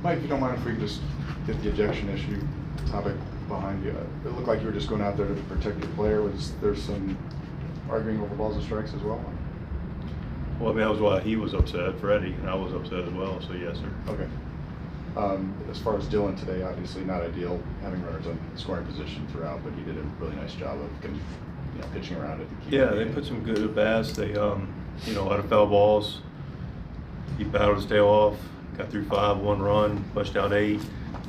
Mike, if you don't mind if we just get the ejection issue topic behind you. It looked like you were just going out there to protect your player. Was there some arguing over balls and strikes as well? Well, I mean, that was why he was upset, Freddie, and I was upset as well, so yes, sir. Okay. As far as Dylan today, obviously not ideal having runners in scoring position throughout, but he did a really nice job of pitching around it. Yeah, they put some good at bats. They, a lot of foul balls. He battled his tail off, got through 5, 1 run, pushed out 8.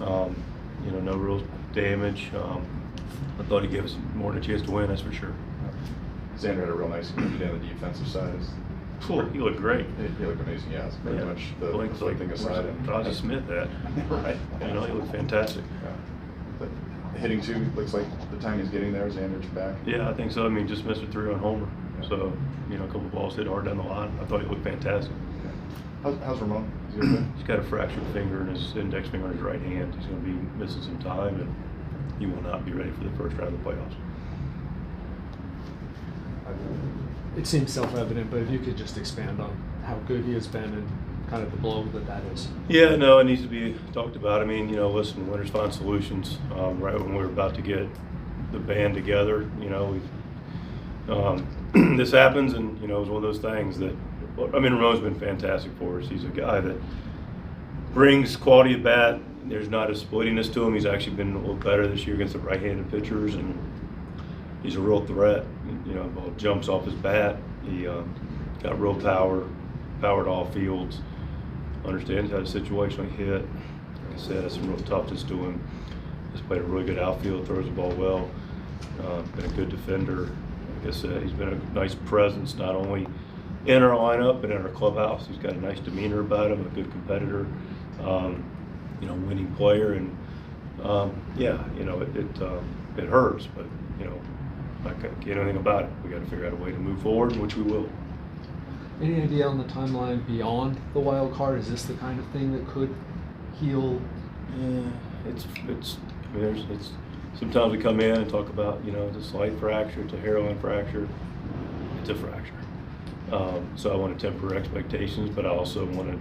No real damage. I thought he gave us more than a chance to win, that's for sure. Xander had a real nice game today on the defensive side. Cool. He looked great. He looked amazing, yeah. It's pretty much the thing aside. Ozzie Smith that. Right. He looked fantastic. Yeah. The hitting too, looks like the time he's getting there, Xander's back. Yeah, I think so. I mean, just missed a 3-run homer. Yeah. So, a couple of balls hit hard down the line. I thought he looked fantastic. Yeah. How's Ramon? Is he okay? He's got a fractured finger in his index finger on his right hand. He's going to be missing some time, and he will not be ready for the first round of the playoffs. It seems self-evident, but if you could just expand on how good he has been and kind of the blow that is. Yeah, no, it needs to be talked about. I mean, listen, winners find solutions. Right when we were about to get the band together, this happens, and it was one of those things that, Ramon's been fantastic for us. He's a guy that brings quality at bat. There's not a splittiness to him. He's actually been a little better this year against the right-handed pitchers, and he's a real threat. Ball jumps off his bat. He got real power to all fields. Understands how to situationally hit. Like I said, has some real toughness to him. He's played a really good outfield, throws the ball well. Been a good defender. Like I said, he's been a nice presence not only in our lineup but in our clubhouse. He's got a nice demeanor about him, a good competitor, winning player, and it hurts, but I can't get anything about it. We got to figure out a way to move forward, which we will. Any idea on the timeline beyond the wild card? Is this the kind of thing that could heal? Yeah, it's sometimes we come in and talk about, it's a slight fracture, it's a hairline fracture, it's a fracture. So I want to temper expectations, but I also want to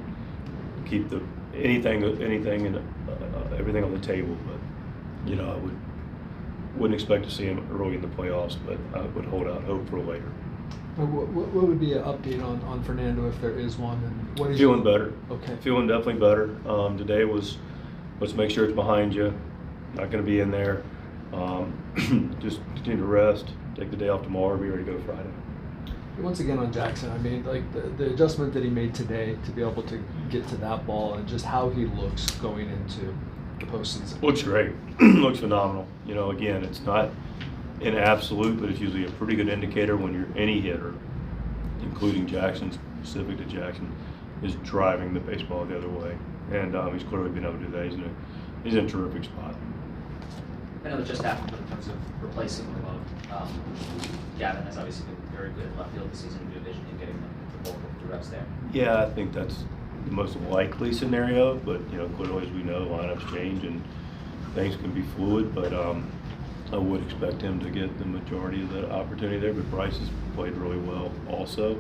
keep everything on the table. But I wouldn't expect to see him early in the playoffs, but I would hold out hope for later. What would be an update on Fernando if there is one? And what is feeling better. Okay. Feeling definitely better. Today was, let's make sure it's behind you. Not going to be in there. Just continue to rest. Take the day off tomorrow. Be ready to go Friday. Once again on Jackson, the adjustment that he made today to be able to get to that ball and just how he looks going into the postseason. Looks great. Looks phenomenal. Again, it's not an absolute, but it's usually a pretty good indicator when you're any hitter, including Jackson, specific to Jackson, is driving the baseball the other way. And he's clearly been able to do that. He's in a terrific spot. I know it just happened, but in terms of replacing Ramon, Gavin has obviously been very good in left field this season in division and getting the bulk of the reps there. Yeah, I think that's the most likely scenario, but clearly, as we know, lineups change and things can be fluid. But I would expect him to get the majority of the opportunity there. But Bryce has played really well also.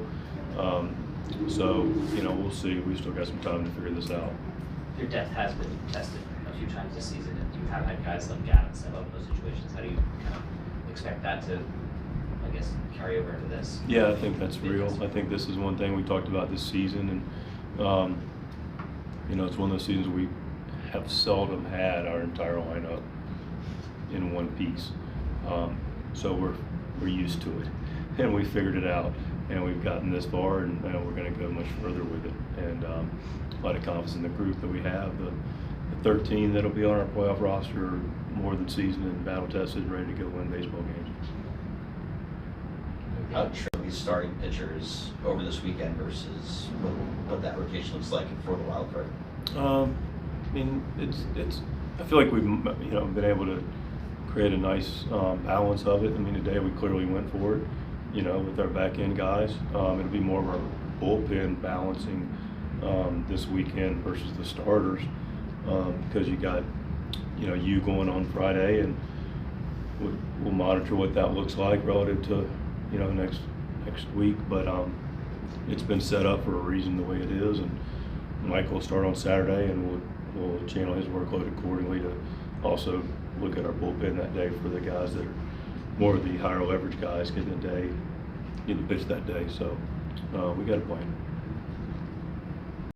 So we'll see. We still got some time to figure this out. Your depth has been tested a few times this season, and you have had guys like Gavin step up in those situations. How do you kind of expect that to, carry over into this? Yeah, I think that's real. I think this is one thing we talked about this season, and it's one of those seasons we have seldom had our entire lineup in one piece. So we're used to it, and we figured it out, and we've gotten this far, and we're going to go much further with it. And a lot of confidence in the group that we have. The 13 that'll be on our playoff roster are more than seasoned and battle tested, ready to go win baseball games. How true these starting pitchers over this weekend versus what that rotation looks like for the wild card? It's. I feel like we've been able to create a nice balance of it. Today we clearly went for it. With our back end guys, it'll be more of our bullpen balancing this weekend versus the starters because you got you going on Friday, and we'll monitor what that looks like relative to next week. But it's been set up for a reason the way it is, and Mike will start on Saturday, and we'll channel his workload accordingly to also look at our bullpen that day for the guys that are more of the higher leverage guys getting the pitch that day. So we got a plan.